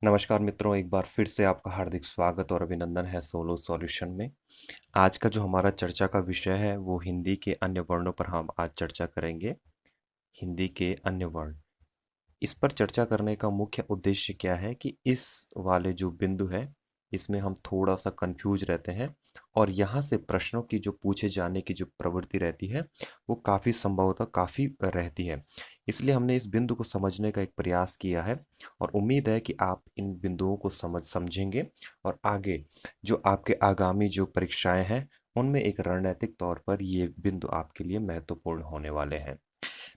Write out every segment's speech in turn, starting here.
नमस्कार मित्रों, एक बार फिर से आपका हार्दिक स्वागत और अभिनंदन है सोलो सॉल्यूशन में। आज का जो हमारा चर्चा का विषय है वो हिंदी के अन्य वर्णों पर हम आज चर्चा करेंगे। हिंदी के अन्य वर्ण, इस पर चर्चा करने का मुख्य उद्देश्य क्या है कि इस वाले जो बिंदु है इसमें हम थोड़ा सा कंफ्यूज रहते हैं और यहाँ से प्रश्नों की जो पूछे जाने की जो प्रवृत्ति रहती है वो काफ़ी संभवतः काफ़ी रहती है। इसलिए हमने इस बिंदु को समझने का एक प्रयास किया है और उम्मीद है कि आप इन बिंदुओं को समझेंगे और आगे जो आपके आगामी जो परीक्षाएं हैं उनमें एक रणनीतिक तौर पर ये बिंदु आपके लिए महत्वपूर्ण होने वाले हैं।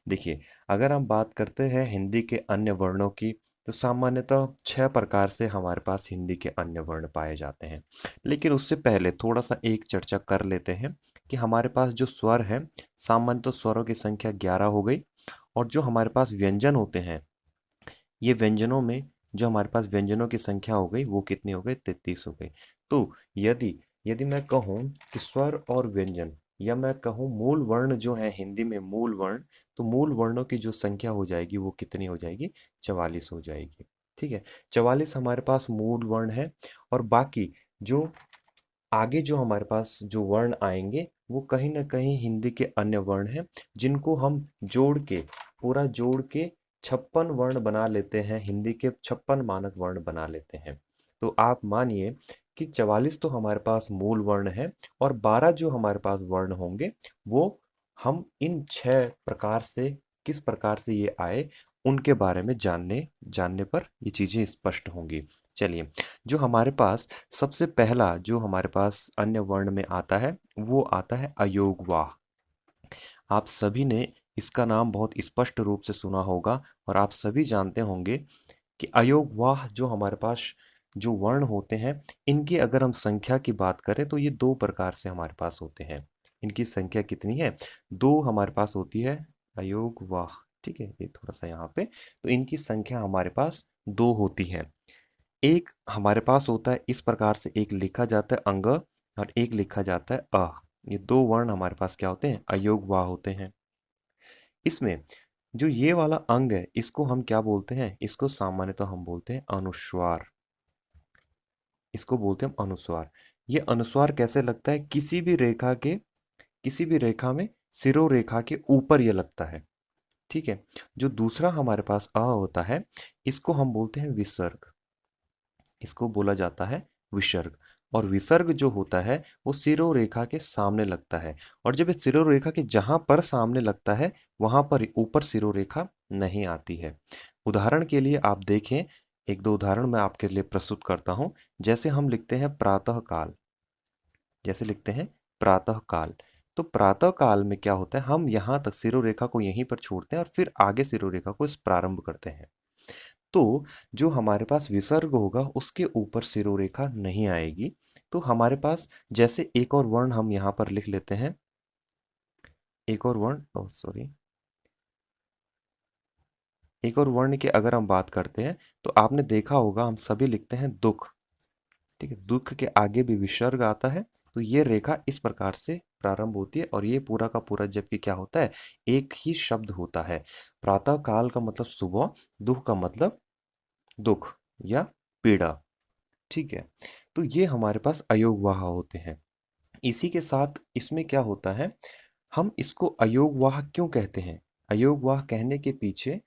देखिए, अगर हम बात करते हैं हिंदी के अन्य वर्णों की, तो सामान्यतः 6 प्रकार से हमारे पास हिंदी के अन्य वर्ण पाए जाते हैं। लेकिन उससे पहले थोड़ा-सा एक चर्चा कर लेते हैं कि हमारे पास जो स्वर हैं, सामान्यतः स्वरों की संख्या 11 हो गई और जो हमारे पास व्यंजन होते हैं, ये व्यंजनों में जो हमारे पास व्यंजनों की संख्या हो गई, वो कितनी हो गई? 33 हो गई। तो यदि यदि मैं कहूँ कि स्वर और व्यंजन या मैं कहूँ मूल वर्ण जो है हिंदी में मूल वर्ण, तो मूल वर्णों की जो संख्या हो जाएगी वो कितनी हो जाएगी? 44 हो जाएगी। ठीक है, 44 हमारे पास मूल वर्ण है और बाकी जो आगे जो हमारे पास जो वर्ण आएंगे वो कहीं ना कहीं हिंदी के अन्य वर्ण हैं, जिनको हम जोड़ के पूरा जोड़ के 56 वर्ण बना लेते हैं, हिंदी के 56 मानक वर्ण बना लेते हैं। तो आप मानिए कि 44 तो हमारे पास मूल वर्ण है और 12 जो हमारे पास वर्ण होंगे वो हम इन 6 प्रकार से किस प्रकार से ये आए उनके बारे में जानने जानने पर ये चीज़ें स्पष्ट होंगी। चलिए, जो हमारे पास सबसे पहला जो हमारे पास अन्य वर्ण में आता है वो आता है अयोगवाह। आप सभी ने इसका नाम बहुत स्पष्ट रूप से सुना होगा और आप सभी जानते होंगे कि अयोगवाह जो हमारे पास जो वर्ण होते हैं, इनकी अगर हम संख्या की बात करें तो ये 2 प्रकार से हमारे पास होते हैं। इनकी संख्या कितनी है? 2 हमारे पास होती है अयोगवाह। ठीक है, ये थोड़ा सा यहाँ पे, तो इनकी संख्या हमारे पास 2 होती है। एक हमारे पास होता है इस प्रकार से, एक लिखा जाता है अंग और एक लिखा जाता है अ। ये 2 वर्ण हमारे पास क्या होते हैं? अयोगवाह होते हैं। इसमें जो ये वाला अंग है इसको हम क्या बोलते हैं? इसको सामान्यतः हम बोलते हैं अनुस्वार। इसको बोलते हैं हम अनुस्वार। ये अनुस्वार कैसे लगता है? किसी भी रेखा में सिरों रेखा के ऊपर ये लगता है। ठीक है, जो दूसरा हमारे पास अ होता है इसको हम बोलते हैं विसर्ग। इसको बोला जाता है विसर्ग। और विसर्ग जो होता है वो सिरों रेखा के सामने लगता है और जब ये सिरों रेखा के जहां पर सामने लगता है वहां पर ऊपर सिरों रेखा नहीं आती है। उदाहरण के लिए आप देखें, एक दो उदाहरण मैं आपके लिए प्रस्तुत करता हूं। जैसे हम लिखते हैं प्रातः काल, जैसे लिखते हैं प्रातः काल, तो प्रातः काल में क्या होता है? हम यहाँ तक सिरों रेखा को यहीं पर छोड़ते हैं और फिर आगे सिरों रेखा को इस प्रारंभ करते हैं। तो जो हमारे पास विसर्ग होगा उसके ऊपर सिरोरेखा नहीं आएगी। तो हमारे पास जैसे एक और वर्ण हम यहाँ पर लिख लेते हैं, एक और वर्ण, सॉरी, एक और वर्ण की अगर हम बात करते हैं तो आपने देखा होगा हम सभी लिखते हैं दुख। ठीक है, दुख के आगे भी विसर्ग आता है। तो ये रेखा इस प्रकार से प्रारंभ होती है और ये पूरा का पूरा जबकि क्या होता है? एक ही शब्द होता है। प्रातः काल का मतलब सुबह, दुख का मतलब दुख या पीड़ा। ठीक है, तो ये हमारे पास अयोगवाह होते हैं। इसी के साथ इसमें क्या होता है, हम इसको अयोगवाह क्यों कहते हैं? अयोगवाह कहने के पीछे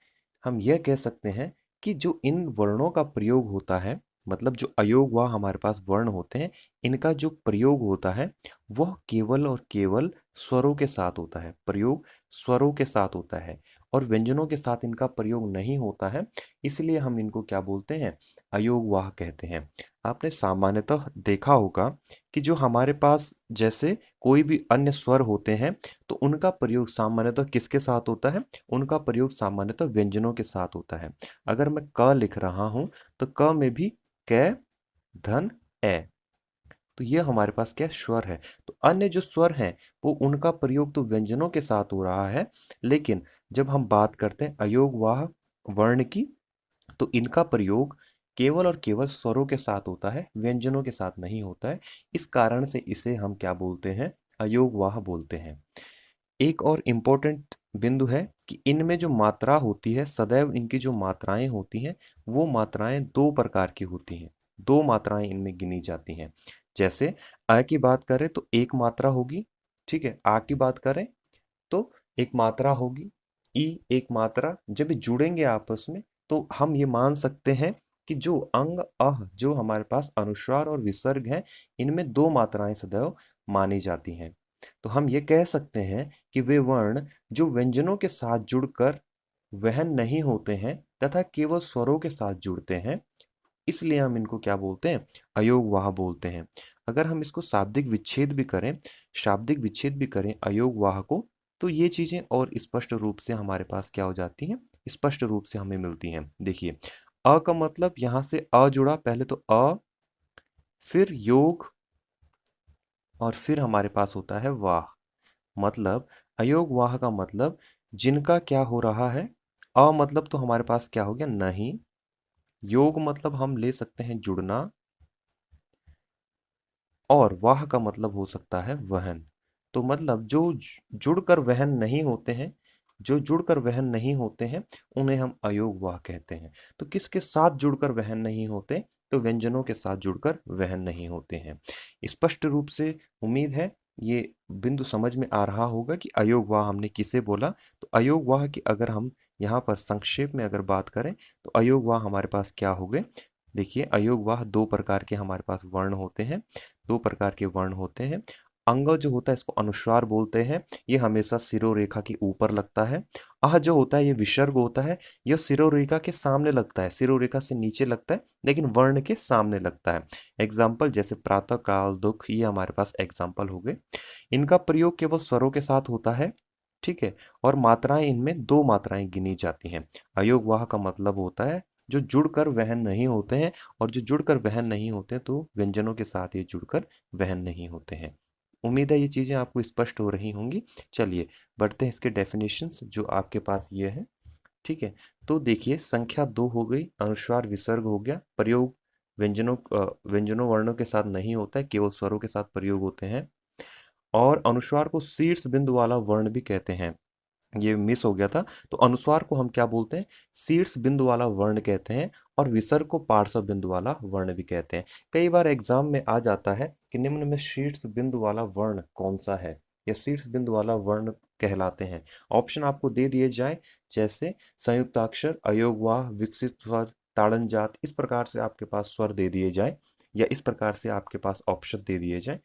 हम यह कह सकते हैं कि जो इन वर्णों का प्रयोग होता है, मतलब जो अयोगवाह हमारे पास वर्ण होते हैं, इनका जो प्रयोग होता है वह केवल और केवल स्वरों के साथ होता है। प्रयोग स्वरों के साथ होता है और व्यंजनों के साथ इनका प्रयोग नहीं होता है। इसलिए हम इनको क्या बोलते हैं? अयोगवाह कहते हैं। आपने सामान्यतः देखा होगा कि जो हमारे पास जैसे कोई भी अन्य स्वर होते हैं तो उनका प्रयोग सामान्यतः किसके साथ होता है? उनका प्रयोग सामान्यतः व्यंजनों के साथ होता है। अगर मैं क लिख रहा हूं तो क में भी क, धन, ए, तो ये हमारे पास क्या स्वर है। तो अन्य जो स्वर हैं वो उनका प्रयोग तो व्यंजनों के साथ हो रहा है, लेकिन जब हम बात करते हैं अयोगवाह वर्ण की तो इनका प्रयोग केवल और केवल स्वरों के साथ होता है, व्यंजनों के साथ नहीं होता है। इस कारण से इसे हम क्या बोलते हैं? अयोगवाह बोलते हैं। एक और इम्पोर्टेंट बिंदु है कि इनमें जो मात्रा होती है, सदैव इनकी जो मात्राएं होती हैं वो मात्राएं दो प्रकार की होती हैं। दो मात्राएं इनमें गिनी जाती हैं। जैसे अ की बात करें तो एक मात्रा होगी, ठीक है। आ की बात करें तो एक मात्रा होगी, ई एक मात्रा। जब ये जुड़ेंगे आपस में तो हम ये मान सकते हैं कि जो अंग अह जो हमारे पास अनुस्वार और विसर्ग है, इनमें दो मात्राएं सदैव मानी जाती हैं। तो हम ये कह सकते हैं कि वे वर्ण जो व्यंजनों के साथ जुड़कर वहन नहीं होते हैं तथा केवल स्वरों के साथ जुड़ते हैं, इसलिए हम इनको क्या बोलते हैं, अयोगवाह बोलते हैं। अगर हम इसको शाब्दिक विच्छेद भी करें अयोगवाह को, तो ये चीजें और स्पष्ट रूप से हमारे पास क्या हो जाती हैं, स्पष्ट रूप से हमें मिलती हैं। देखिए, अ का मतलब यहां से अ जुड़ा, पहले तो अ, फिर योग, और फिर हमारे पास होता है वाह। मतलब अयोग वाह का मतलब जिनका क्या हो रहा है, अ मतलब तो हमारे पास क्या हो गया, नहीं। योग मतलब हम ले सकते हैं जुड़ना, और वाह का मतलब हो सकता है वहन। तो मतलब जो जुड़कर वहन नहीं होते हैं, जो जुड़कर वहन नहीं होते हैं, उन्हें हम अयोग वाह कहते हैं। तो किसके साथ जुड़कर वहन नहीं होते, तो व्यंजनों के साथ जुड़कर वहन नहीं होते हैं। स्पष्ट रूप से उम्मीद है ये बिंदु समझ में आ रहा होगा कि अयोग वाह हमने किसे बोला। तो अयोग वाह की अगर हम यहाँ पर संक्षेप में अगर बात करें तो अयोग वाह हमारे पास क्या हो गए। देखिए, अयोग वाह दो प्रकार के हमारे पास वर्ण होते हैं, दो प्रकार के वर्ण होते हैं। अंग जो होता है इसको अनुस्वार बोलते हैं, ये हमेशा सिरोरेखा के ऊपर लगता है। आह जो होता है ये विसर्ग होता है, यह सिरोरेखा के सामने लगता है, सिरोरेखा से नीचे लगता है लेकिन वर्ण के सामने लगता है। एग्जाम्पल जैसे प्रातः काल, दुख, ये हमारे पास एग्जाम्पल हो गए। इनका प्रयोग केवल स्वरों के साथ होता है, ठीक है। और मात्राएं इनमें दो मात्राएं गिनी जाती हैं। अयोगवाह का मतलब होता है जो जुड़कर वहन नहीं होते हैं, और जो जुड़कर वहन नहीं होते तो व्यंजनों के साथ ये जुड़कर वहन नहीं होते हैं। उम्मीद है ये चीजें आपको स्पष्ट हो रही होंगी। चलिए बढ़ते हैं इसके डेफिनेशंस जो आपके पास ये है, ठीक है। तो देखिए, संख्या दो हो गई, अनुस्वार विसर्ग हो गया, प्रयोग व्यंजनों वर्णों के साथ नहीं होता है, केवल स्वरों के साथ प्रयोग होते हैं। और अनुस्वार को शीर्ष बिंदु वाला वर्ण भी कहते हैं, ये मिस हो गया था। तो अनुस्वार को हम क्या बोलते हैं, शीर्ष बिंदु वाला वर्ण कहते हैं, और विसर्ग को पार्श्व बिंदु वाला वर्ण भी कहते हैं। कई बार एग्जाम में आ जाता है कि निम्न में शीर्ष बिंदु वाला वर्ण कौन सा है, या शीर्ष बिंदु वाला वर्ण कहलाते हैं। ऑप्शन आपको दे दिए जाए, जैसे संयुक्ताक्षर, अयोगवाह, विकसित स्वर, ताड़न जात, इस प्रकार से आपके पास स्वर दे दिए जाए, या इस प्रकार से आपके पास ऑप्शन दे दिए जाए,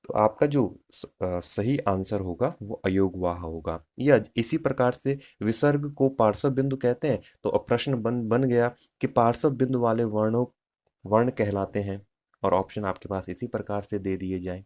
तो आपका जो सही आंसर होगा वो अयोगवाह होगा। या इसी प्रकार से विसर्ग को पार्श्व बिंदु कहते हैं, तो अब प्रश्न बन बन गया कि पार्श्व बिंदु वाले वर्ण कहलाते हैं, और ऑप्शन आपके पास इसी प्रकार से दे दिए जाए।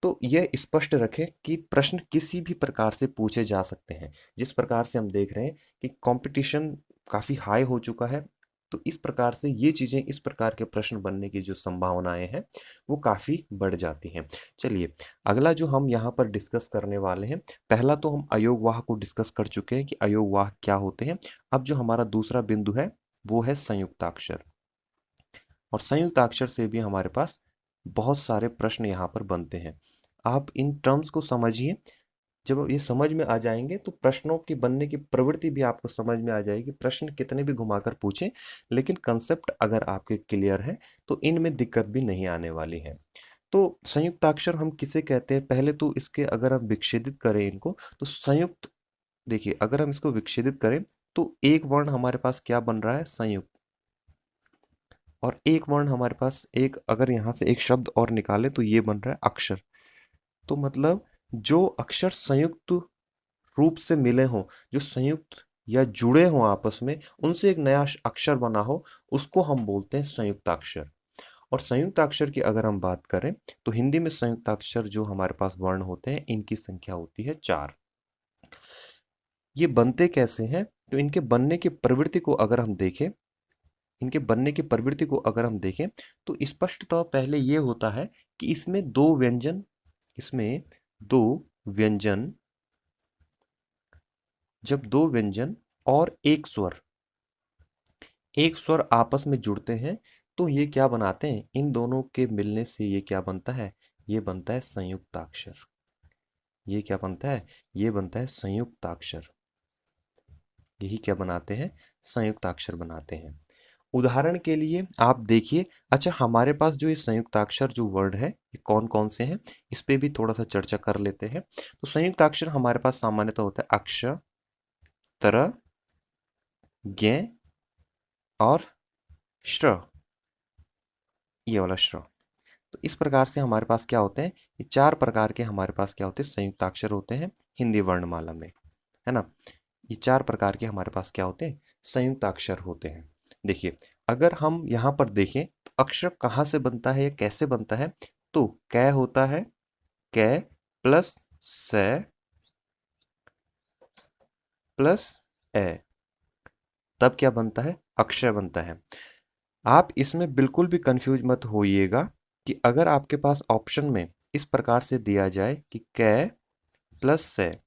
तो यह स्पष्ट रखें कि प्रश्न किसी भी प्रकार से पूछे जा सकते हैं। जिस प्रकार से हम देख रहे हैं कि कंपटीशन काफी हाई हो चुका है, तो इस प्रकार से ये चीजें, इस प्रकार के प्रश्न बनने की जो संभावनाएं हैं वो काफी बढ़ जाती हैं। चलिए, अगला जो हम यहाँ पर डिस्कस करने वाले हैं, पहला तो हम अयोगवाह को डिस्कस कर चुके हैं कि अयोगवाह क्या होते हैं। अब जो हमारा दूसरा बिंदु है वो है संयुक्ताक्षर, और संयुक्ताक्षर से भी हमारे पास बहुत सारे प्रश्न यहाँ पर बनते हैं। आप इन टर्म्स को समझिए, जब ये समझ में आ जाएंगे तो प्रश्नों की बनने की प्रवृत्ति भी आपको समझ में आ जाएगी। प्रश्न कितने भी घुमाकर पूछें, लेकिन कंसेप्ट अगर आपके क्लियर है तो इनमें दिक्कत भी नहीं आने वाली है। तो संयुक्ताक्षर हम किसे कहते हैं, पहले तो इसके अगर हम विच्छेदित करें इनको, तो संयुक्त, देखिए अगर हम इसको विच्छेदित करें तो एक वर्ण हमारे पास क्या बन रहा है, संयुक्त। और एक वर्ण हमारे पास, एक अगर यहाँ से एक शब्द और निकाले तो ये बन रहा है अक्षर। तो मतलब जो अक्षर संयुक्त रूप से मिले हों, जो संयुक्त या जुड़े हों आपस में, उनसे एक नया अक्षर बना हो, उसको हम बोलते हैं संयुक्ताक्षर। और संयुक्ताक्षर की अगर हम बात करें तो हिंदी में संयुक्ताक्षर जो हमारे पास वर्ण होते हैं, इनकी संख्या होती है 4। ये बनते कैसे हैं, तो इनके बनने की प्रवृत्ति को अगर हम देखें, इनके बनने की प्रवृत्ति को अगर हम देखें तो स्पष्टतः पहले ये होता है कि इसमें दो व्यंजन, जब दो व्यंजन और एक स्वर आपस में जुड़ते हैं तो ये क्या बनाते हैं, इन दोनों के मिलने से ये क्या बनता है, ये बनता है संयुक्ताक्षर। ये क्या बनता है? ये बनता है संयुक्ताक्षर। यही क्या बनाते हैं? संयुक्ताक्षर बनाते हैं। उदाहरण के लिए आप देखिए, अच्छा हमारे पास जो ये संयुक्ताक्षर जो वर्ड है ये कौन कौन से हैं, इस पे भी थोड़ा सा चर्चा कर लेते हैं। तो संयुक्ताक्षर हमारे पास सामान्यतः होता है अक्ष, तर, ज्ञ और श्र। ये वाला श्र। तो इस प्रकार से हमारे पास क्या होते हैं, ये चार प्रकार के हमारे पास क्या होते हैं, संयुक्ताक्षर होते हैं हिंदी वर्णमाला में, है ना। ये चार प्रकार के हमारे पास क्या होते हैं, संयुक्ताक्षर होते हैं। देखिए, अगर हम यहाँ पर देखें तो अक्षर कहाँ से बनता है या कैसे बनता है, तो कै होता है, कै प्लस से प्लस ए, तब क्या बनता है, अक्षय बनता है। आप इसमें बिल्कुल भी कंफ्यूज मत होइएगा कि अगर आपके पास ऑप्शन में इस प्रकार से दिया जाए कि कै प्लस से,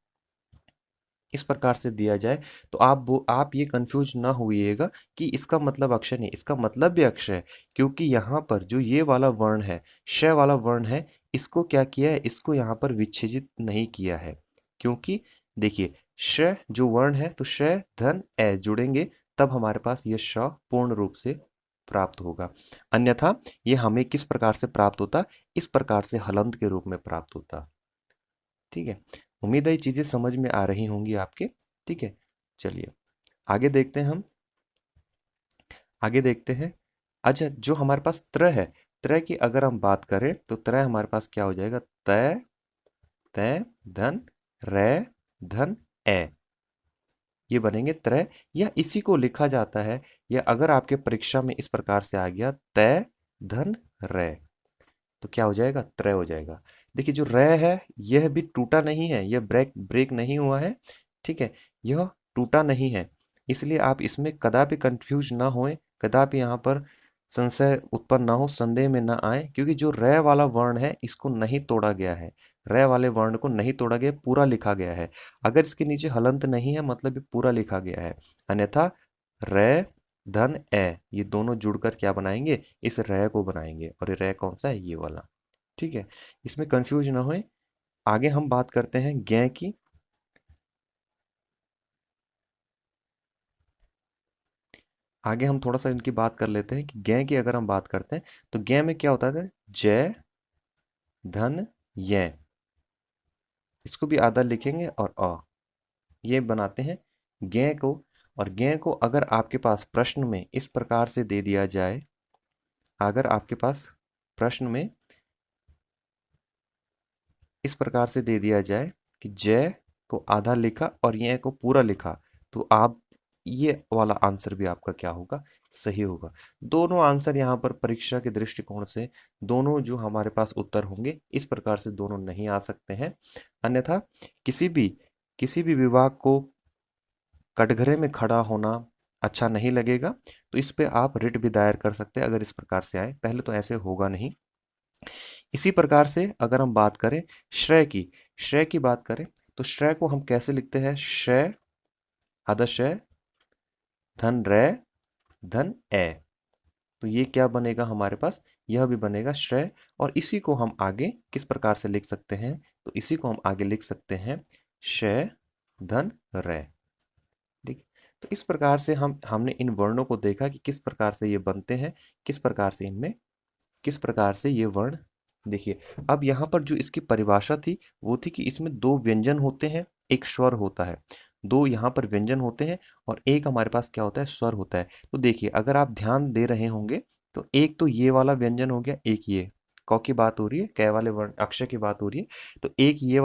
इस प्रकार से दिया जाए, तो आप ये कंफ्यूज ना होइएगा कि इसका मतलब अक्षय नहीं, इसका मतलब भी अक्षय है। क्योंकि यहाँ पर जो ये वाला वर्ण है, श वाला वर्ण है, इसको क्या किया है, इसको यहाँ पर विच्छेदित नहीं किया है। क्योंकि देखिए, श जो वर्ण है, तो श धन ए जुड़ेंगे, तब हमारे पास ये श पूर्ण रूप से प्राप्त होगा। अन्यथा ये हमें किस प्रकार से प्राप्त होता, इस प्रकार से हलंत के रूप में प्राप्त होता। ठीक है, उम्मीद है ये चीजें समझ में आ रही होंगी आपके। ठीक है, चलिए आगे देखते हैं हम, आगे देखते हैं। अच्छा, जो हमारे पास त्र है, त्र की अगर हम बात करें तो त्र हमारे पास क्या हो जाएगा, तय, तय धन रे धन ए, ये बनेंगे त्रय, या इसी को लिखा जाता है, या अगर आपके परीक्षा में इस प्रकार से आ गया तय धन रे, तो क्या हो जाएगा, त्रय हो जाएगा। देखिए, जो रे है यह भी टूटा नहीं है, यह ब्रेक ब्रेक नहीं हुआ है। ठीक है, यह टूटा नहीं है, इसलिए आप इसमें कदापि कंफ्यूज ना होए, कदापि यहाँ पर संशय उत्पन्न ना हो, संदेह में ना आए, क्योंकि जो रे वाला वर्ण है इसको नहीं तोड़ा गया है, रे वाले वर्ण को नहीं तोड़ा गया, पूरा लिखा गया है। अगर इसके नीचे हलंत नहीं है मतलब ये पूरा लिखा गया है, अन्यथा रे धन ए ये दोनों जुड़कर क्या बनाएंगे, इस रे को बनाएंगे, और ये रे कौन सा है, ये वाला। ठीक है, इसमें कंफ्यूज ना होए। आगे हम बात करते हैं ज्ञ की। आगे हम थोड़ा सा इनकी बात कर लेते हैं कि ज्ञ की अगर हम बात करते हैं तो ज्ञ में क्या होता है, जय धन य, इसको भी आधा लिखेंगे और अ, ये बनाते हैं ज्ञ को। और ज्ञ को अगर आपके पास प्रश्न में इस प्रकार से दे दिया जाए, अगर आपके पास प्रश्न में इस प्रकार से दे दिया जाए कि जय को आधा लिखा और ये को पूरा लिखा, तो आप ये वाला आंसर भी आपका क्या होगा, सही होगा। दोनों आंसर यहाँ पर परीक्षा के दृष्टिकोण से दोनों जो हमारे पास उत्तर होंगे इस प्रकार से दोनों नहीं आ सकते हैं। अन्यथा किसी भी विभाग को कटघरे में खड़ा होना अच्छा नहीं लगेगा, तो इस पे आप रिट भी दायर कर सकते हैं अगर इस प्रकार से आए, पहले तो ऐसे होगा नहीं। इसी प्रकार से अगर हम बात करें श्रेय की बात करें तो श्रेय को हम कैसे लिखते हैं, श्रेय आधा श्रेय धन रे धन ए, तो ये क्या बनेगा हमारे पास, यह भी बनेगा श्रेय। और इसी को हम आगे किस प्रकार से लिख सकते हैं, तो इसी को हम आगे लिख सकते हैं श्रेय धन रे। ठीक, तो इस प्रकार से हमने इन वर्णों को देखा कि किस प्रकार से ये बनते हैं, किस प्रकार से इनमें किस प्रकार से ये वर्ण। देखिए, अब यहाँ पर जो इसकी परिभाषा थी वो थी कि इसमें दो व्यंजन होते हैं, एक स्वर होता है, दो यहाँ पर व्यंजन होते हैं और एक हमारे पास क्या होता है, स्वर होता है। तो देखिए, अगर आप ध्यान दे रहे होंगे तो एक तो ये वाला व्यंजन हो गया, एक ये क की बात हो रही है, कै वाले वर्ण अक्षर की बात हो रही है, तो एक ये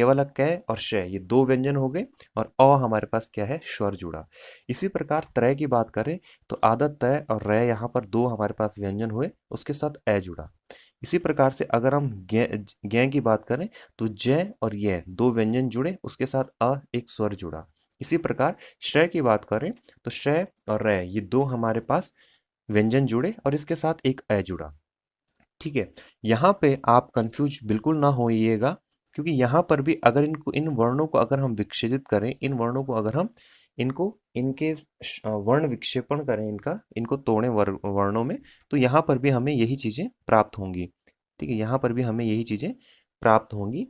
वाला कै और शय, ये दो व्यंजन हो गए, और अ हमारे पास क्या है, स्वर जुड़ा। इसी प्रकार त्रय की बात करें तो आधा तय और रे, यहाँ पर दो हमारे पास व्यंजन हुए, उसके साथ ए जुड़ा। इसी प्रकार से अगर हम ज्ञ की बात करें तो जय और ये दो व्यंजन जुड़े, उसके साथ अ एक स्वर जुड़ा। इसी प्रकार श्रेय की बात करें तो श्रेय और रे ये दो हमारे पास व्यंजन जुड़े और इसके साथ एक ए जुड़ा। ठीक है, यहाँ पे आप कंफ्यूज बिल्कुल ना होइएगा, क्योंकि यहाँ पर भी अगर इनको इन वर्णों को अगर हम विच्छेदित करें, इन वर्णों को अगर हम इनको इनके वर्ण विक्षेपण करें, इनको तोड़ें वर्णों में, तो यहाँ पर भी हमें यही चीजें प्राप्त होंगी। ठीक है, यहाँ पर भी हमें यही चीजें प्राप्त होंगी,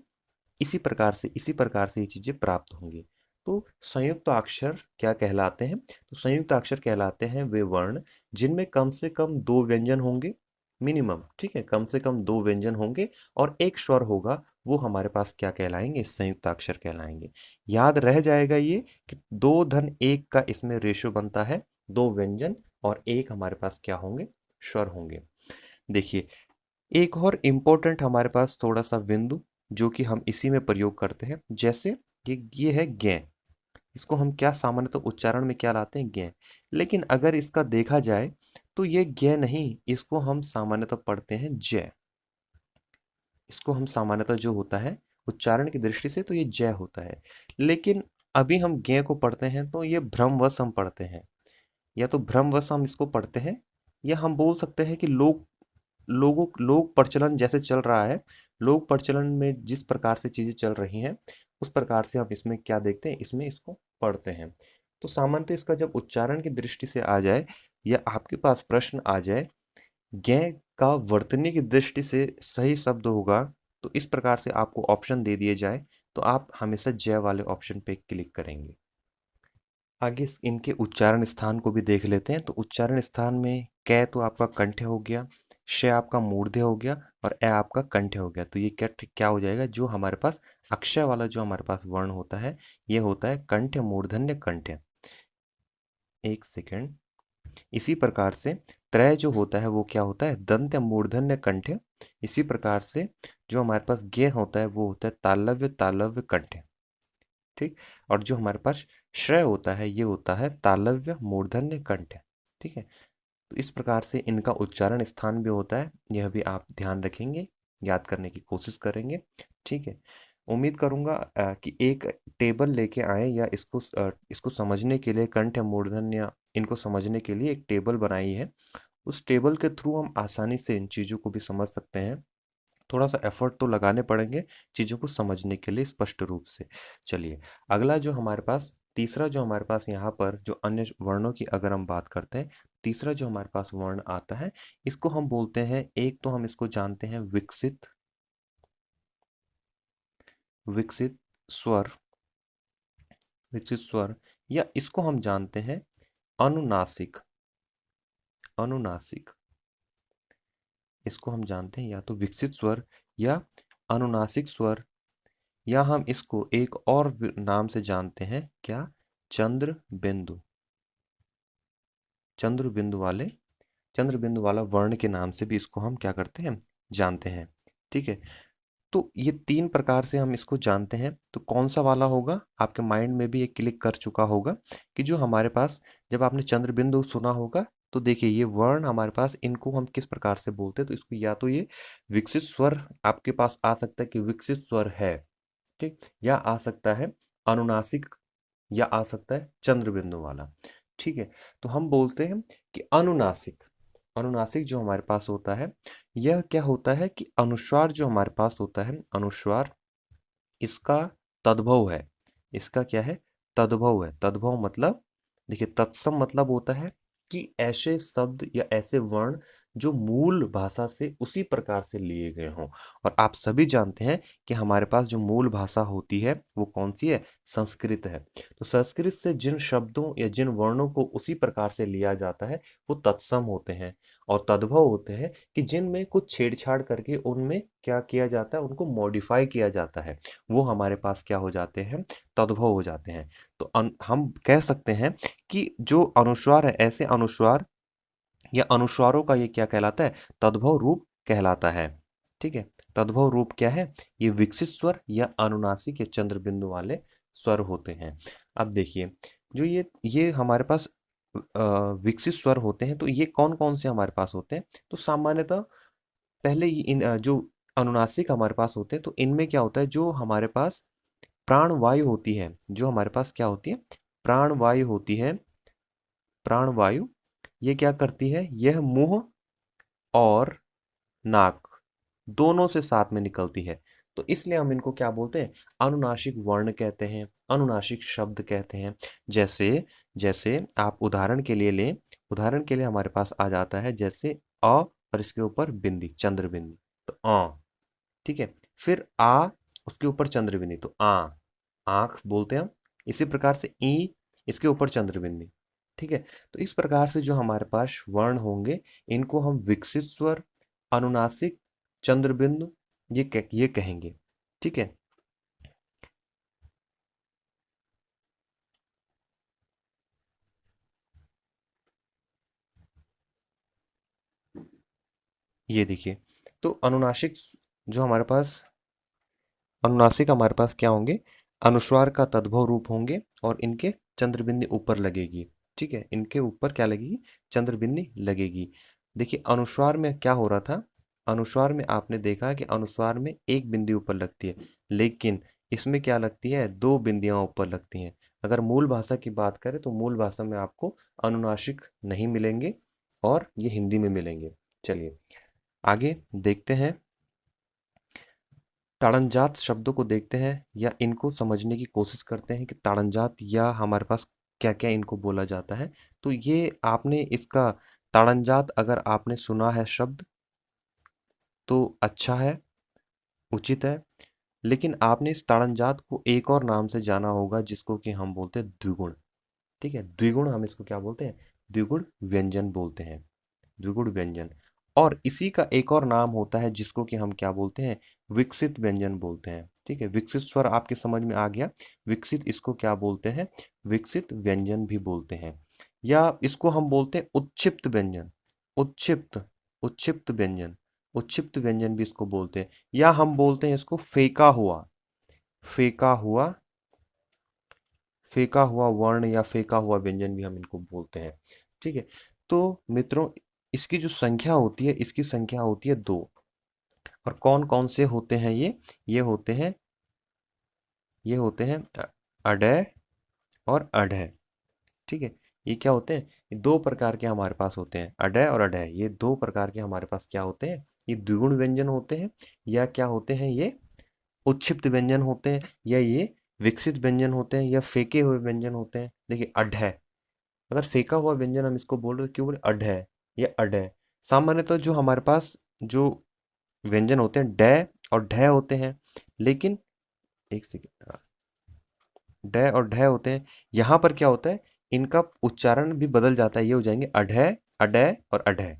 इसी प्रकार से ये चीजें प्राप्त होंगी। तो संयुक्त अक्षर क्या कहलाते हैं? तो संयुक्त अक्षर कहलाते हैं वे वर्ण जिनमें कम से कम दो व्यंजन होंगे, मिनिमम, ठीक है, कम से कम दो व्यंजन होंगे और एक स्वर होगा, वो हमारे पास क्या कहलाएंगे? संयुक्त अक्षर कहलाएंगे। याद रह जाएगा ये कि 2-1 का इसमें रेशो बनता है, दो व्यंजन और एक हमारे पास क्या होंगे? स्वर होंगे। देखिए, एक और इम्पोर्टेंट हमारे पास थोड़ा सा बिंदु जो कि हम इसी में प्रयोग करते हैं, जैसे ये है गे, इसको हम क्या सामान्यतः उच्चारण में क्या लाते हैं? गे। लेकिन अगर इसका देखा जाए तो ये गे नहीं, इसको हम सामान्यतः पढ़ते हैं जय। इसको हम सामान्यतः जो होता है उच्चारण की दृष्टि से तो ये जय होता है, लेकिन अभी हम गे को पढ़ते हैं तो ये भ्रमवश हम पढ़ते हैं, या तो भ्रमवश हम इसको पढ़ते हैं, या हम बोल सकते हैं कि लोग प्रचलन जैसे चल रहा है, लोग प्रचलन में जिस प्रकार से चीजें चल रही हैं उस प्रकार से हम इसमें क्या देखते हैं? इसमें इसको पढ़ते हैं। तो सामान्यतः इसका जब उच्चारण की दृष्टि से आ जाए या आपके पास प्रश्न आ जाए गे का वर्तनी की दृष्टि से सही शब्द होगा, तो इस प्रकार से आपको ऑप्शन दे दिए जाए तो आप हमेशा जय वाले ऑप्शन पे क्लिक करेंगे। आगे इनके उच्चारण स्थान को भी देख लेते हैं। तो उच्चारण स्थान में कै तो आपका कंठ हो गया, श आपका मूर्धन्य हो गया और ए आपका कंठ हो गया। तो ये क्या हो जाएगा? जो हमारे पास अक्षय वाला जो हमारे पास वर्ण होता है ये होता है कंठ, मूर्धन्य, कंठ। एक सेकेंड। इसी प्रकार से त्रय जो होता है वो क्या होता है? दंत, मूर्धन्य, कंठ। इसी प्रकार से जो हमारे पास गे होता है वो होता है तालव्य, तालव्य, कंठ। ठीक। और जो हमारे पास श्रेय होता है ये होता है तालव्य, मूर्धन्य, कंठ। ठीक है। तो इस प्रकार से इनका उच्चारण स्थान भी होता है, यह भी आप ध्यान रखेंगे, याद करने की कोशिश करेंगे। ठीक है। उम्मीद करूंगा कि एक टेबल लेके आए या इसको समझने के लिए कंठ, मूर्धन्य, इनको समझने के लिए एक टेबल बनाई है। उस टेबल के थ्रू हम आसानी से इन चीज़ों को भी समझ सकते हैं। थोड़ा सा एफर्ट तो लगाने पड़ेंगे चीज़ों को समझने के लिए स्पष्ट रूप से। चलिए, अगला जो हमारे पास तीसरा जो हमारे पास यहाँ पर जो अन्य वर्णों की अगर हम बात करते हैं, तीसरा जो हमारे पास वर्ण आता है इसको हम बोलते हैं, एक तो हम इसको जानते हैं विकसित, विकसित स्वर, विकसित स्वर, या इसको हम जानते हैं अनुनासिक, अनुनासिक। इसको हम जानते हैं या तो विकसित स्वर या अनुनासिक स्वर, या हम इसको एक और नाम से जानते हैं, क्या? चंद्र बिंदु, चंद्र बिंदु वाले, चंद्र बिंदु वाला वर्ण के नाम से भी इसको हम क्या करते हैं? जानते हैं। ठीक है। तो ये तीन प्रकार से हम इसको जानते हैं। तो कौन सा वाला होगा? आपके माइंड में भी ये क्लिक कर चुका होगा कि जो हमारे पास, जब आपने चंद्र बिंदु सुना होगा तो देखिए ये वर्ण हमारे पास, इनको हम किस प्रकार से बोलते हैं? तो इसको या तो ये विकसित स्वर आपके पास आ सकता है कि विकसित स्वर है, ठीक, या आ सकता है अनुनासिक, या आ सकता है चंद्र बिंदु वाला। ठीक है। तो हम बोलते हैं कि अनुनासिक, अनुनासिक जो हमारे पास होता है यह क्या होता है कि अनुस्वार जो हमारे पास होता है, अनुस्वार, इसका तद्भव है। इसका क्या है? तद्भव है। तद्भव मतलब, देखिए तत्सम मतलब होता है कि ऐसे शब्द या ऐसे वर्ण जो मूल भाषा से उसी प्रकार से लिए गए हों। और आप सभी जानते हैं कि हमारे पास जो मूल भाषा होती है वो कौन सी है? संस्कृत है। तो संस्कृत से जिन शब्दों या जिन वर्णों को उसी प्रकार से लिया जाता है वो तत्सम होते हैं, और तद्भव होते हैं कि जिनमें कुछ छेड़छाड़ करके उनमें क्या किया जाता है? उनको मॉडिफाई किया जाता है, वो हमारे पास क्या हो जाते हैं? तद्भव हो जाते हैं। तो हम कह सकते हैं कि जो अनुस्वार है, ऐसे अनुस्वार या अनुस्वारों का ये क्या कहलाता है? तद्भव रूप कहलाता है। ठीक है। तद्भव रूप क्या है? ये विकसित स्वर या अनुनासिक या चंद्र बिंदु वाले स्वर होते हैं। अब देखिए, जो ये हमारे पास विकसित स्वर होते हैं, तो ये कौन कौन से हमारे पास होते हैं? तो सामान्यतः पहले जो अनुनासिक हमारे पास होते हैं तो इनमें क्या होता है? जो हमारे पास प्राणवायु होती है, जो हमारे पास क्या होती है? प्राणवायु होती है। प्राणवायु ये क्या करती है? यह मुंह और नाक दोनों से साथ में निकलती है। तो इसलिए हम इनको क्या बोलते हैं? अनुनासिक वर्ण कहते हैं, अनुनासिक शब्द कहते हैं। जैसे जैसे आप उदाहरण के लिए लें, उदाहरण के लिए हमारे पास आ जाता है जैसे अ और इसके ऊपर बिंदी, चंद्र बिंदी, तो ठीक है। फिर आ, उसके ऊपर चंद्रबिंदी, तो आंख बोलते हैं हम। इसी प्रकार से ई, इसके ऊपर चंद्रबिंदी। ठीक है, तो इस प्रकार से जो हमारे पास वर्ण होंगे, इनको हम विकसित स्वर, अनुनासिक, चंद्रबिंदु, ये कहेंगे। ठीक है, ये देखिए। तो अनुनासिक जो हमारे पास, अनुनासिक हमारे पास क्या होंगे, अनुस्वार का तद्भव रूप होंगे और इनके चंद्रबिंदी ऊपर लगेगी। ठीक है, इनके ऊपर क्या लगेगी, चंद्रबिंदी लगेगी। देखिए अनुस्वार में क्या हो रहा था, अनुस्वार में आपने देखा कि अनुस्वार में एक बिंदी ऊपर लगती है, लेकिन इसमें क्या लगती है, दो बिंदियां ऊपर लगती हैं। अगर मूल भाषा की बात करें तो मूल भाषा में आपको अनुनासिक नहीं मिलेंगे और ये हिंदी में मिलेंगे। चलिए आगे देखते हैं, ताड़नजात शब्दों को देखते हैं या इनको समझने की कोशिश करते हैं कि ताड़नजात या हमारे पास क्या क्या इनको बोला जाता है। तो ये आपने इसका ताड़नजात अगर आपने सुना है शब्द तो अच्छा है, उचित है, लेकिन आपने इस ताड़नजात को एक और नाम से जाना होगा जिसको कि हम बोलते हैं द्विगुण। ठीक है, द्विगुण हम इसको क्या बोलते हैं, द्विगुण व्यंजन बोलते हैं, द्विगुण व्यंजन। और इसी का एक और नाम होता है जिसको कि हम क्या बोलते हैं, विकसित व्यंजन बोलते हैं। ठीक है, विकसित स्वर आपके समझ में आ गया, विकसित इसको क्या बोलते हैं, विकसित व्यंजन भी बोलते हैं, या इसको हम बोलते हैं उच्छिप्त व्यंजन, उच्छिप्त, उच्छिप्त व्यंजन, उच्छिप्त व्यंजन भी इसको बोलते हैं, या हम बोलते हैं इसको फेंका हुआ, फेंका हुआ, फेंका हुआ वर्ण या फेंका हुआ व्यंजन भी हम इनको बोलते हैं। ठीक है, तो मित्रों इसकी जो संख्या होती है, इसकी संख्या होती है दो। और कौन कौन से होते हैं ये होते हैं, ये होते हैं अडय और अढय। ठीक है, ये क्या होते हैं, ये दो प्रकार के हमारे पास होते हैं, अडय और अढय, ये दो प्रकार के हमारे पास क्या होते हैं, ये द्विगुण व्यंजन होते हैं, या क्या होते हैं, ये उच्छिप्त व्यंजन होते हैं, या ये विकसित व्यंजन होते हैं, या फेंके हुए व्यंजन होते हैं। देखिए अढय, अगर फेंका हुआ व्यंजन हम इसको बोल रहे तो क्यों बोले अढय या अढय। सामान्यतः जो हमारे पास जो व्यंजन होते हैं डय और ढय होते हैं, लेकिन एक सेकेंड, डय और ढय होते हैं, यहाँ पर क्या होता है, इनका उच्चारण भी बदल जाता है, ये हो जाएंगे अढय, अडय और अढय,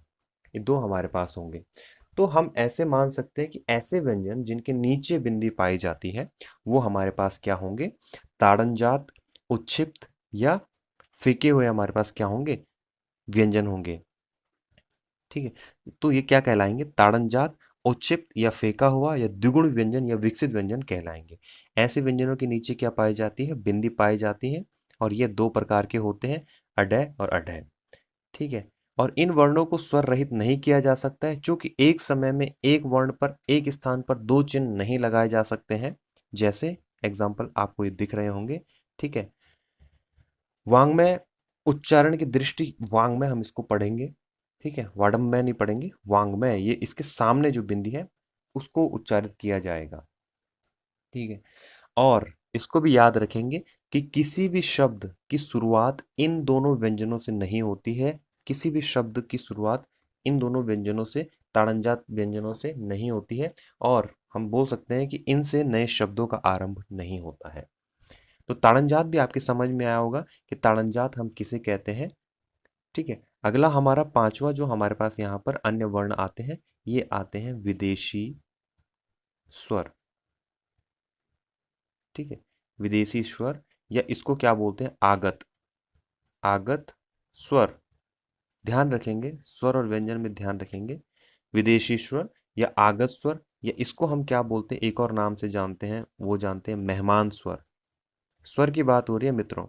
ये दो हमारे पास होंगे। तो हम ऐसे मान सकते हैं कि ऐसे व्यंजन जिनके नीचे बिंदी पाई जाती है वो हमारे पास क्या होंगे, ताड़नजात, उच्छिप्त या फीके हुए हमारे पास क्या होंगे, व्यंजन होंगे। ठीक है, तो ये क्या कहलाएंगे, ताड़नजात, उच्छिप्त या फेंका हुआ या द्विगुण व्यंजन या विकसित व्यंजन कहलाएंगे। ऐसे व्यंजनों के नीचे क्या पाई जाती है, बिंदी पाई जाती है, और ये दो प्रकार के होते हैं, अडय और अढय। ठीक है, और इन वर्णों को स्वर रहित नहीं किया जा सकता है, क्योंकि एक समय में एक वर्ण पर एक स्थान पर दो चिन्ह नहीं लगाए जा सकते हैं। जैसे एग्जाम्पल आपको ये दिख रहे होंगे। ठीक है, वांग्मय, उच्चारण की दृष्टि, वांग्मय हम इसको पढ़ेंगे। ठीक है, वाडमय नहीं पढ़ेंगे, वांग्मय, ये इसके सामने जो बिंदी है उसको उच्चारित किया जाएगा। ठीक है, और इसको भी याद रखेंगे कि किसी भी शब्द की शुरुआत इन दोनों व्यंजनों से नहीं होती है, किसी भी शब्द की शुरुआत इन दोनों व्यंजनों से, ताड़नजात व्यंजनों से नहीं होती है, और हम बोल सकते हैं कि इनसे नए शब्दों का आरंभ नहीं होता है। तो ताड़नजात भी आपके समझ में आया होगा कि ताड़नजात हम किसे कहते हैं। ठीक है, अगला हमारा पांचवा जो हमारे पास यहाँ पर अन्य वर्ण आते हैं, ये आते हैं विदेशी स्वर। ठीक है, विदेशी स्वर, या इसको क्या बोलते हैं, आगत, आगत स्वर। ध्यान रखेंगे, स्वर और व्यंजन में ध्यान रखेंगे, विदेशी स्वर या आगत स्वर, या इसको हम क्या बोलते हैं, एक और नाम से जानते हैं, वो जानते हैं मेहमान स्वर। स्वर की बात हो रही है मित्रों।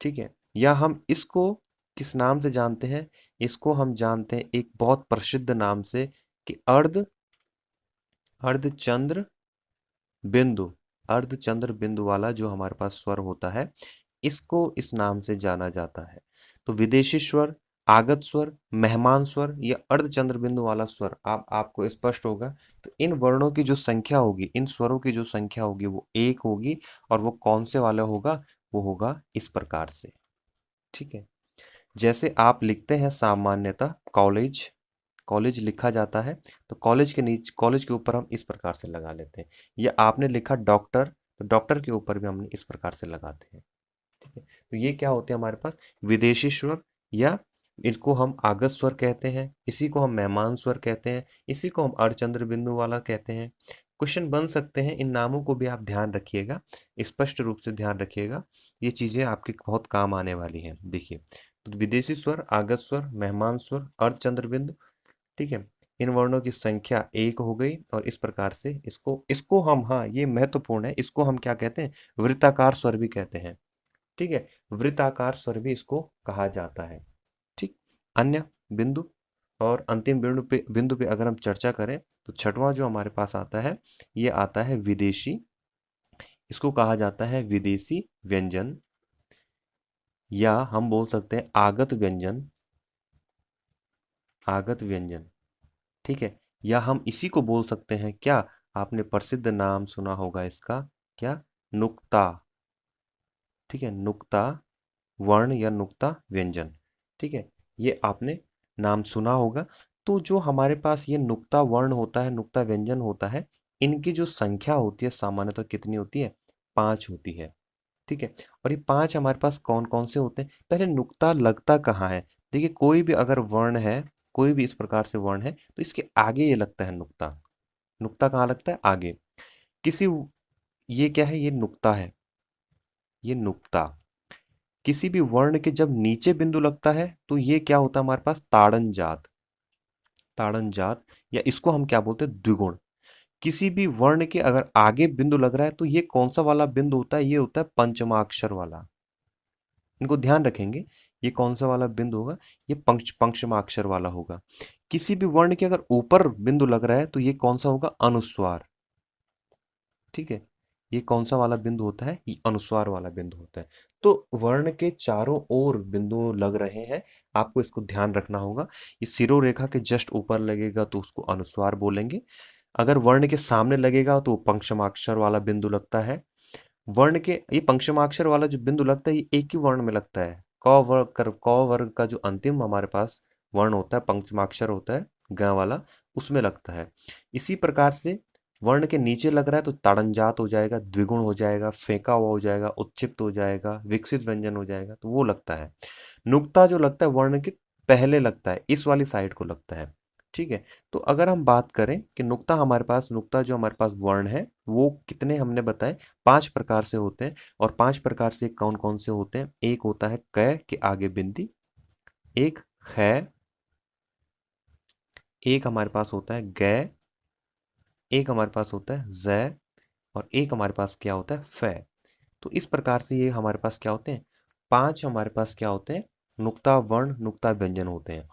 ठीक है, या हम इसको किस नाम से जानते हैं, इसको हम जानते हैं एक बहुत प्रसिद्ध नाम से कि अर्धचंद्र बिंदु, अर्धचंद्र बिंदु वाला जो हमारे पास स्वर होता है, इसको इस नाम से जाना जाता है। तो विदेशी स्वर, आगत स्वर, मेहमान स्वर या अर्धचंद्र बिंदु वाला स्वर आप आपको स्पष्ट होगा। तो इन वर्णों की जो संख्या होगी, इन स्वरों की जो संख्या होगी वो एक होगी, और वो कौन से वाला होगा, वो होगा इस प्रकार से। ठीक है, जैसे आप लिखते हैं सामान्यतः कॉलेज, कॉलेज लिखा जाता है तो कॉलेज के नीचे, कॉलेज के ऊपर हम इस प्रकार से लगा लेते हैं। या आपने लिखा डॉक्टर, तो डॉक्टर के ऊपर भी हमने इस प्रकार से लगाते हैं। ठीक है, तो ये क्या होते हैं हमारे पास विदेशी स्वर, या इसको हम आगत स्वर कहते हैं, इसी को हम मेहमान स्वर कहते हैं, इसी को हम अर्धचंद्र बिंदु वाला कहते हैं। क्वेश्चन बन सकते हैं, इन नामों को भी आप ध्यान रखिएगा, स्पष्ट रूप से ध्यान रखिएगा, ये चीजें आपके बहुत काम आने वाली हैं। देखिए, तो विदेशी स्वर, आगत स्वर, मेहमान स्वर, अर्धचंद्र बिंदु, ठीक है, इन वर्णों की संख्या एक हो गई। और इस प्रकार से इसको इसको हम, हाँ ये महत्वपूर्ण है, इसको हम क्या कहते हैं, वृत्ताकार स्वर भी कहते हैं। ठीक है, वृत्ताकार स्वर भी इसको कहा जाता है। ठीक, अन्य बिंदु और अंतिम बिंदु पे अगर हम चर्चा करें तो छठवां जो हमारे पास आता है, ये आता है विदेशी। इसको कहा जाता है विदेशी व्यंजन, या हम बोल सकते हैं आगत व्यंजन, आगत व्यंजन। ठीक है, या हम इसी को बोल सकते हैं, क्या आपने प्रसिद्ध नाम सुना होगा इसका, क्या, नुक्ता। ठीक है, नुक्ता वर्ण या नुक्ता व्यंजन। ठीक है, ये आपने नाम सुना होगा। तो जो हमारे पास ये नुक्ता वर्ण होता है, नुक्ता व्यंजन होता है, इनकी जो संख्या होती है सामान्यतः कितनी होती है, 5 होती है। ठीक है, और ये 5 हमारे पास कौन कौन से होते हैं, पहले नुक्ता लगता कहाँ है। देखिए, कोई भी अगर वर्ण है, कोई भी इस प्रकार से वर्ण है, तो इसके आगे ये लगता है नुक्ता। नुक्ता कहाँ लगता है, आगे किसी, ये क्या है, ये नुक्ता है, ये नुक्ता। किसी भी वर्ण के जब नीचे बिंदु लगता है तो ये क्या होता है हमारे पास, ताड़न जात, ताड़न जात, या इसको हम क्या बोलते हैं, द्विगुण। किसी भी वर्ण के अगर आगे बिंदु लग रहा है तो ये कौन सा वाला बिंदु होता है, ये होता है पंचमाक्षर वाला। इनको ध्यान रखेंगे, ये कौन सा वाला बिंदु होगा, ये पंचमाक्षर वाला होगा। किसी भी वर्ण के अगर ऊपर बिंदु लग रहा है तो ये कौन सा होगा, अनुस्वार। ठीक है, ये कौन सा वाला बिंदु होता है, ये अनुस्वार वाला बिंदु होता है। तो वर्ण के चारों ओर बिंदु लग रहे हैं, आपको इसको ध्यान रखना होगा। ये शिरोरेखा के जस्ट ऊपर लगेगा तो उसको अनुस्वार बोलेंगे। अगर वर्ण के सामने लगेगा तो पंचमाक्षर वाला बिंदु लगता है। वर्ण के, ये पंचमाक्षर वाला जो बिंदु लगता है, ये एक ही वर्ण में लगता है। क वर्ग का जो अंतिम हमारे पास वर्ण होता है, पंचमाक्षर होता है, ग वाला, उसमें लगता है। इसी प्रकार से वर्ण के नीचे लग रहा है तो ताड़नजात हो जाएगा, द्विगुण हो जाएगा, फेंका हुआ हो जाएगा, उत्क्षिप्त हो जाएगा, विकसित व्यंजन हो जाएगा, तो वो लगता है। नुक्ता जो लगता है वर्ण के पहले लगता है, इस वाली साइड को लगता है। ठीक है, तो अगर हम बात करें कि नुक्ता हमारे पास, नुक्ता जो हमारे पास वर्ण है वो कितने हमने बताए, 5 प्रकार से होते हैं। और 5 प्रकार से कौन कौन से होते हैं, एक होता है क के आगे बिंदी, एक है, एक हमारे पास होता है ग, एक हमारे पास होता है ज, और एक हमारे पास क्या होता है फ। तो इस प्रकार से ये हमारे पास क्या होते हैं, 5 हमारे पास क्या होते हैं, नुक्ता वर्ण, नुक्ता व्यंजन होते हैं।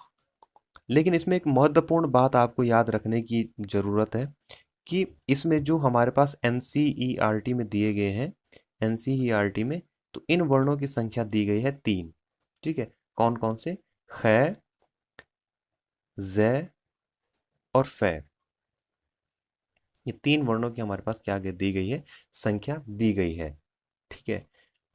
लेकिन इसमें एक महत्वपूर्ण बात आपको याद रखने की जरूरत है कि इसमें जो हमारे पास एनसीईआरटी में दिए गए हैं, एनसीईआरटी में, तो इन वर्णों की संख्या दी गई है 3। ठीक है, कौन कौन से, ख, ज और फ। ये 3 वर्णों की हमारे पास क्या दी गई है, संख्या दी गई है। ठीक है,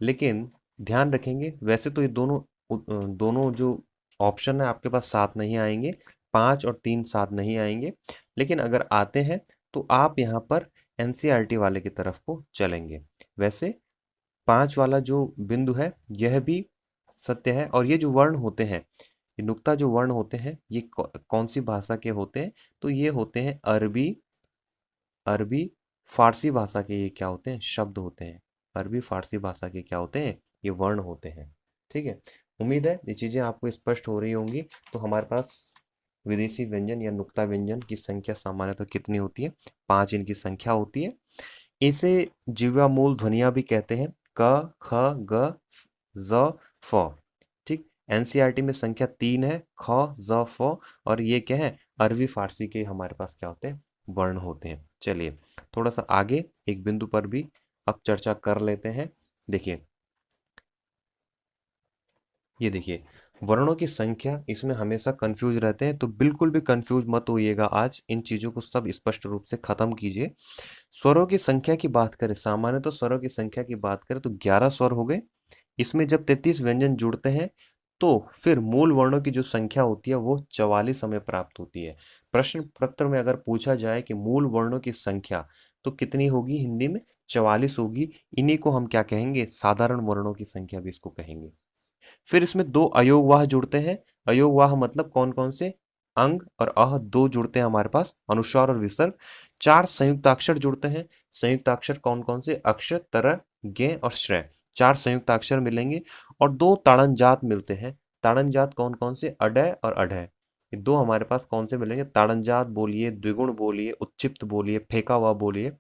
लेकिन ध्यान रखेंगे, वैसे तो ये दोनों जो ऑप्शन है आपके पास साथ नहीं आएंगे, 5 और 3 साथ नहीं आएंगे। लेकिन अगर आते हैं तो आप यहाँ पर एनसीईआरटी वाले की तरफ को चलेंगे। वैसे 5 वाला जो बिंदु है यह भी सत्य है। और ये जो वर्ण होते हैं, ये नुक्ता जो वर्ण होते हैं, ये कौन सी भाषा के होते हैं, तो ये होते हैं अरबी, अरबी फारसी भाषा के ये क्या होते हैं, शब्द होते हैं। अरबी फारसी भाषा के क्या होते हैं, ये वर्ण होते हैं। ठीक है, उम्मीद है ये चीज़ें आपको स्पष्ट हो रही होंगी। तो हमारे पास विदेशी व्यंजन या नुक्ता व्यंजन की संख्या सामान्यतः कितनी होती है, 5 इनकी संख्या होती है। इसे जीवामूल ध्वनियां भी कहते हैं, क, ख, ग, ज, फ। ठीक, एनसीईआरटी में संख्या 3 है, ख, ज, फ। और ये क्या है, अरबी फारसी के हमारे पास क्या होते हैं, वर्ण होते हैं। चलिए थोड़ा सा आगे एक बिंदु पर भी अब चर्चा कर लेते हैं। देखिए, ये देखिए, वर्णों की संख्या, इसमें हमेशा कंफ्यूज रहते हैं, तो बिल्कुल भी कंफ्यूज मत होइएगा। आज इन चीज़ों को सब स्पष्ट रूप से खत्म कीजिए। स्वरों की संख्या की बात करें, सामान्य तो स्वरों की संख्या की बात करें तो 11 स्वर हो गए। इसमें जब 33 व्यंजन जुड़ते हैं तो फिर मूल वर्णों की जो संख्या होती है वो 44 हमें प्राप्त होती है। प्रश्न पत्र में अगर पूछा जाए कि मूल वर्णों की संख्या तो कितनी होगी, हिंदी में 44 होगी। इन्हीं को हम क्या कहेंगे, साधारण वर्णों की संख्या भी इसको कहेंगे। फिर इसमें दो अयोगवाह जुड़ते हैं। अयोगवाह मतलब कौन कौन से, अंग और अह दो जुड़ते हैं हमारे पास, अनुस्वार और विसर्ग। चार संयुक्ताक्षर जुड़ते हैं। संयुक्ताक्षर कौन कौन से, अक्ष, तरह, ज्ञ और श्रेय। चार संयुक्ताक्षर मिलेंगे। और दो ताड़नजात मिलते हैं। ताड़नजात कौन कौन से, अडय और अढय। ये दो हमारे पास कौन से मिलेंगे, ताड़नजात बोलिए, द्विगुण बोलिए, उच्चिप्त बोलिए, फेंका हुआ बोलिए,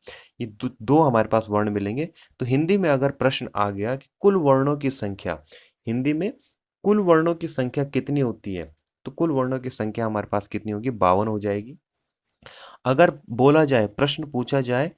ये दो हमारे पास वर्ण मिलेंगे। तो हिंदी में अगर प्रश्न आ गया कि कुल वर्णों की संख्या, हिंदी में कुल वर्णों की संख्या कितनी होती है, तो कुल वर्णों की संख्या हमारे पास कितनी होगी, 52 हो जाएगी। अगर बोला जाए, प्रश्न पूछा जाए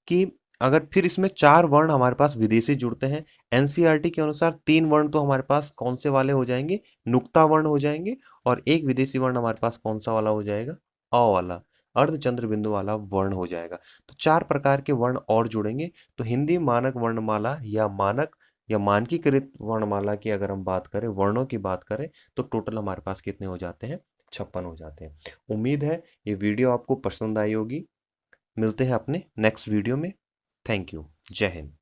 कि अगर फिर इसमें चार वर्ण हमारे पास विदेशी जुड़ते हैं। एनसीईआरटी के अनुसार तीन वर्ण तो हमारे पास कौन से वाले हो जाएंगे, नुक्ता वर्ण हो जाएंगे। और एक विदेशी वर्ण हमारे पास कौन सा वाला हो जाएगा, अ वाला, अर्धचंद्र बिंदु वाला वर्ण हो जाएगा। तो चार प्रकार के वर्ण और जुड़ेंगे। तो हिंदी मानक वर्णमाला या मानक या मानकीकृत वर्णमाला की अगर हम बात करें, वर्णों की बात करें, तो टोटल हमारे पास कितने हो जाते हैं, 56 हो जाते हैं। उम्मीद है ये वीडियो आपको पसंद आई होगी। मिलते हैं अपने नेक्स्ट वीडियो में। Thank you. जय हिंद।